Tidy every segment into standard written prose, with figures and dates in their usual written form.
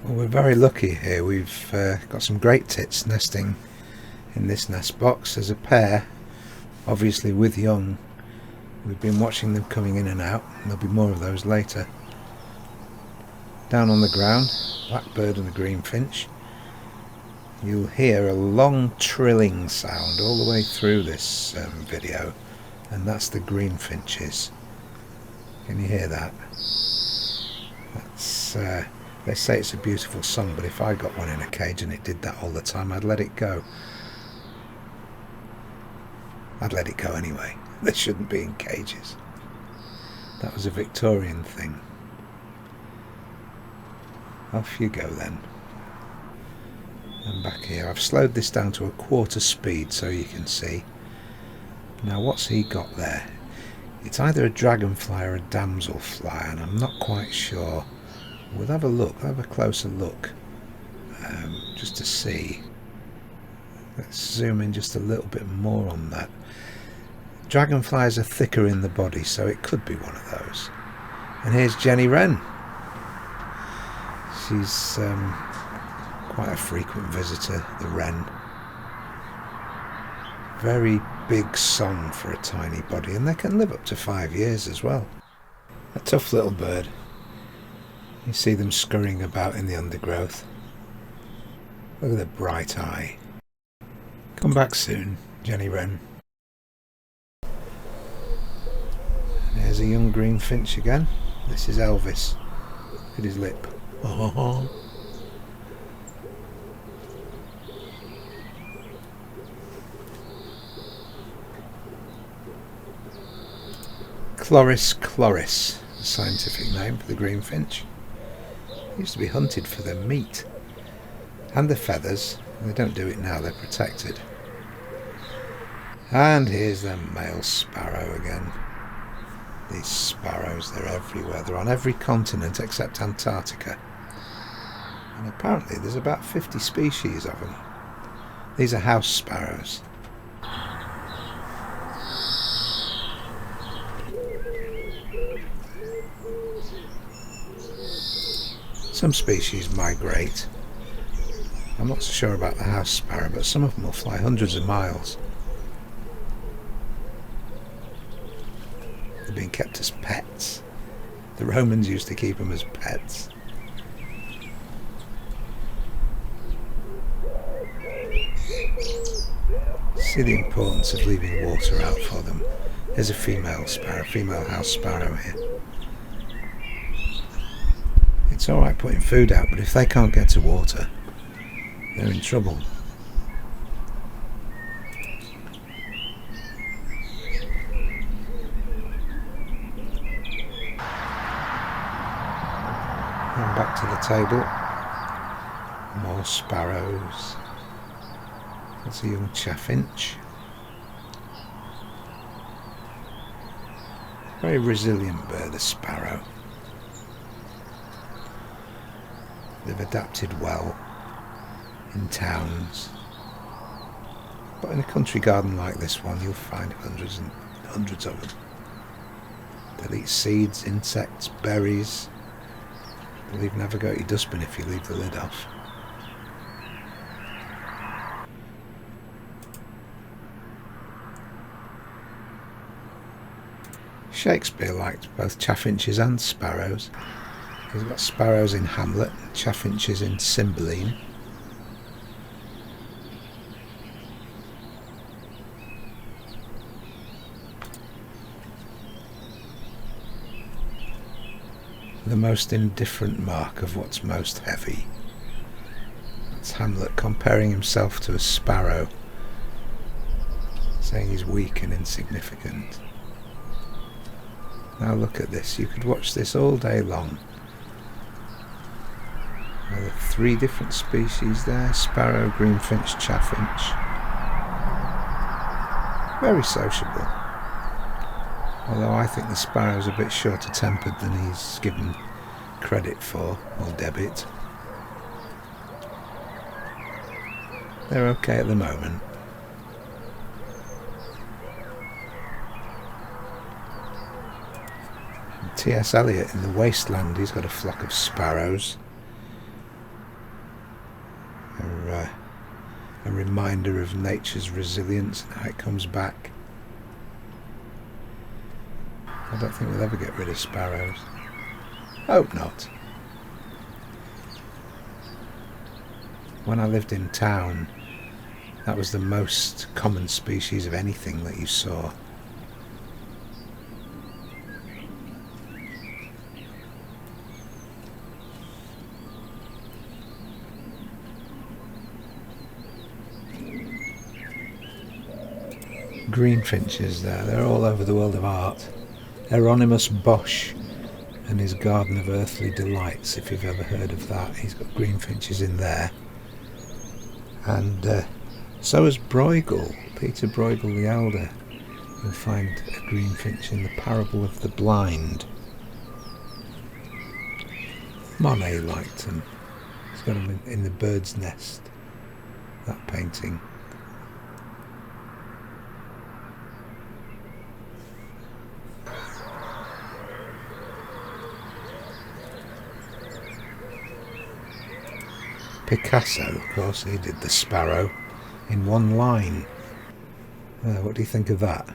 Well, we're very lucky here. We've got some great tits nesting in this nest box. There's a pair, obviously with young. We've been watching them coming in and out, and there'll be more of those later. Down on the ground, blackbird and the greenfinch. You'll hear a long trilling sound all the way through this video, and that's the greenfinches. Can you hear that? That's they say it's a beautiful song, but if I got one in a cage and it did that all the time, I'd let it go. I'd let it go anyway. They shouldn't be in cages. That was a Victorian thing. Off you go then. And back here, I've slowed this down to a quarter speed so you can see. Now what's he got there? It's either a dragonfly or a damselfly, and I'm not quite sure. We'll have a look, have a closer look, just to see. Let's zoom in just a little bit more on that. Dragonflies are thicker in the body, so it could be one of those. And here's Jenny Wren. She's quite a frequent visitor, the wren. Very big song for a tiny body, and they can live up to 5 years as well. A tough little bird. You see them scurrying about in the undergrowth. Look at the bright eye. Come back soon, Jenny Wren. There's a young greenfinch again. This is Elvis. Look at his lip. Chloris chloris, the scientific name for the greenfinch. They used to be hunted for their meat and their feathers. They don't do it now, they're protected. And here's the male sparrow again. These sparrows, they're everywhere. They're on every continent except Antarctica. And apparently there's about 50 species of them. These are house sparrows. Some species migrate. I'm not so sure about the house sparrow, but some of them will fly hundreds of miles. They're being kept as pets. The Romans used to keep them as pets. See the importance of leaving water out for them. There's a female sparrow, female house sparrow here. It's alright putting food out, but if they can't get to water, they're in trouble. And back to the table. More sparrows. That's a young chaffinch. Very resilient bird, a sparrow. They've adapted well in towns, but in a country garden like this one you'll find hundreds and hundreds of them. They'll eat seeds, insects, berries. They'll even have a go at your dustbin if you leave the lid off. Shakespeare liked both chaffinches and sparrows. He's got sparrows in Hamlet, chaffinches in Cymbeline. The most indifferent mark of what's most heavy. That's Hamlet comparing himself to a sparrow, saying he's weak and insignificant. Now look at this, you could watch this all day long. There are 3 different species there, sparrow, greenfinch, chaffinch. Very sociable. Although I think the sparrow's a bit shorter tempered than he's given credit for, or debit. They're okay at the moment. T.S. Eliot in The Wasteland, he's got a flock of sparrows. a reminder of nature's resilience and how it comes back. I don't think we'll ever get rid of sparrows. Hope not. When I lived in town, that was the most common species of anything that you saw. Greenfinches there, they're all over the world of art. Hieronymus Bosch and his Garden of Earthly Delights, if you've ever heard of that. He's got greenfinches in there. And so has Bruegel, Peter Bruegel the Elder. You'll find a greenfinch in the Parable of the Blind. Monet liked them. He's got them in the Bird's Nest, that painting. Picasso, of course, he did the sparrow in one line. What do you think of that?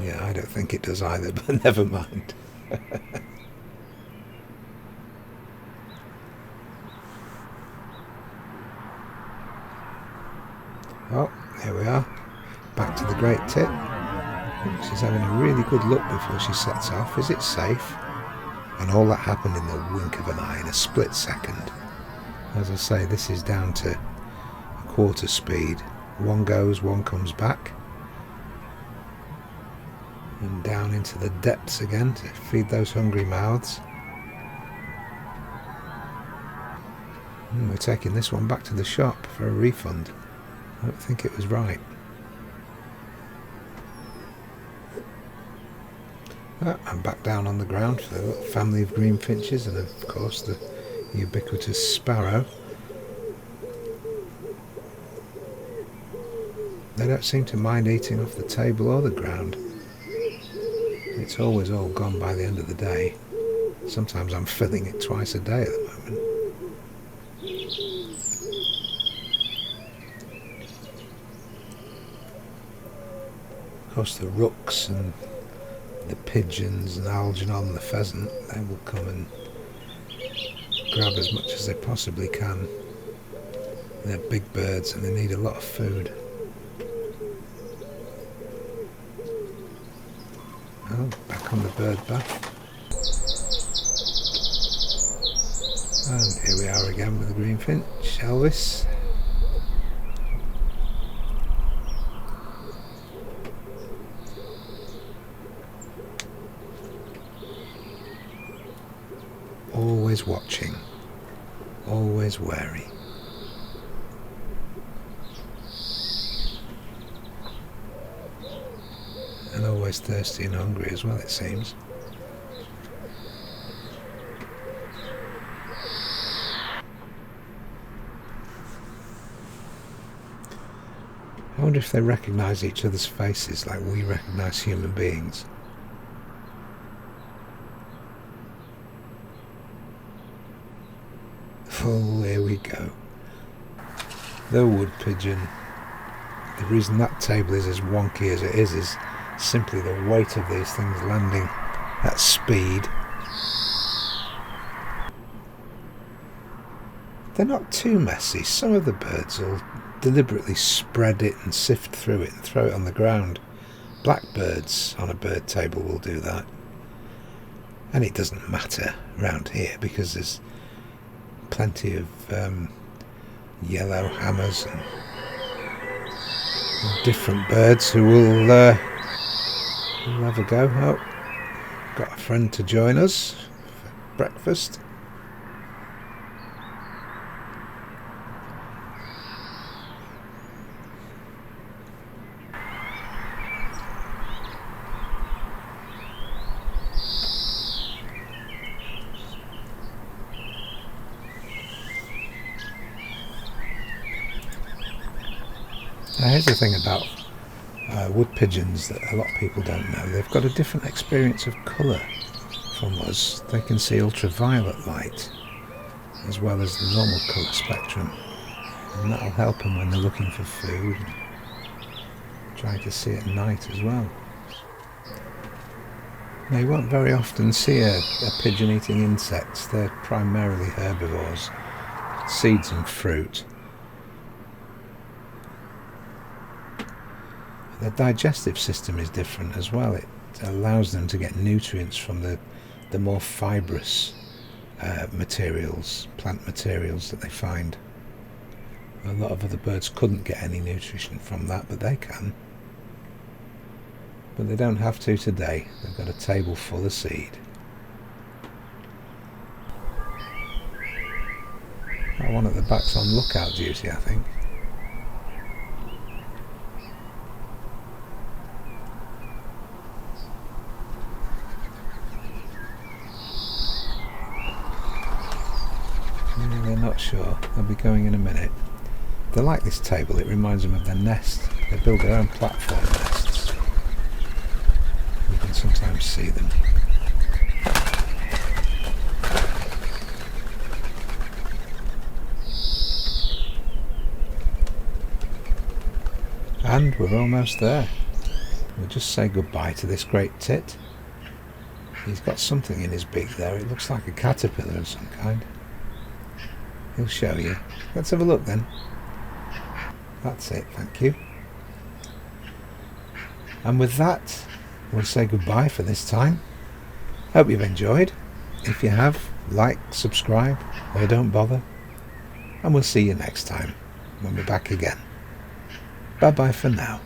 Yeah, I don't think it does either, but never mind. Oh, here we are. Back to the great tit. She's having a really good look before she sets off. Is it safe? And all that happened in the wink of an eye, in a split second. As I say, this is down to quarter speed. One goes, one comes back. And down into the depths again to feed those hungry mouths. And we're taking this one back to the shop for a refund. I don't think it was right. I'm back down on the ground for the little family of greenfinches and of course the ubiquitous sparrow. They don't seem to mind eating off the table or the ground. It's always all gone by the end of the day. Sometimes I'm filling it twice a day at the moment. Of course the rooks and the pigeons and Algernon the pheasant, they will come and grab as much as they possibly can. They're big birds and they need a lot of food. Oh, back on the bird bath. And here we are again with the greenfinch, Elvis. Always watching, always wary. And always thirsty and hungry as well, it seems. I wonder if they recognise each other's faces like we recognise human beings. Oh, here we go. The wood pigeon. The reason that table is as wonky as it is simply the weight of these things landing at speed. They're not too messy. Some of the birds will deliberately spread it and sift through it and throw it on the ground. Blackbirds on a bird table will do that. And it doesn't matter around here because there's plenty of yellow hammers and different birds who will have a go. Oh, got a friend to join us for breakfast. Now here's the thing about wood pigeons that a lot of people don't know. They've got a different experience of colour from us. They can see ultraviolet light, as well as the normal colour spectrum, and that'll help them when they're looking for food and trying to see at night as well. Now, you won't very often see a pigeon eating insects. They're primarily herbivores, seeds and fruit. Their digestive system is different as well. It allows them to get nutrients from the more fibrous materials, plant materials that they find. A lot of other birds couldn't get any nutrition from that, but they can. But they don't have to today. They've got a table full of seed. That one at the back's on lookout duty, I think. They're not sure. They'll be going in a minute. They like this table. It reminds them of their nest. They build their own platform nests. You can sometimes see them. And we're almost there. We'll just say goodbye to this great tit. He's got something in his beak there. It looks like a caterpillar of some kind. He'll show you. Let's have a look then. That's it, thank you. And with that, we'll say goodbye for this time. Hope you've enjoyed. If you have, like, subscribe, or don't bother. And we'll see you next time when we're back again. Bye bye for now.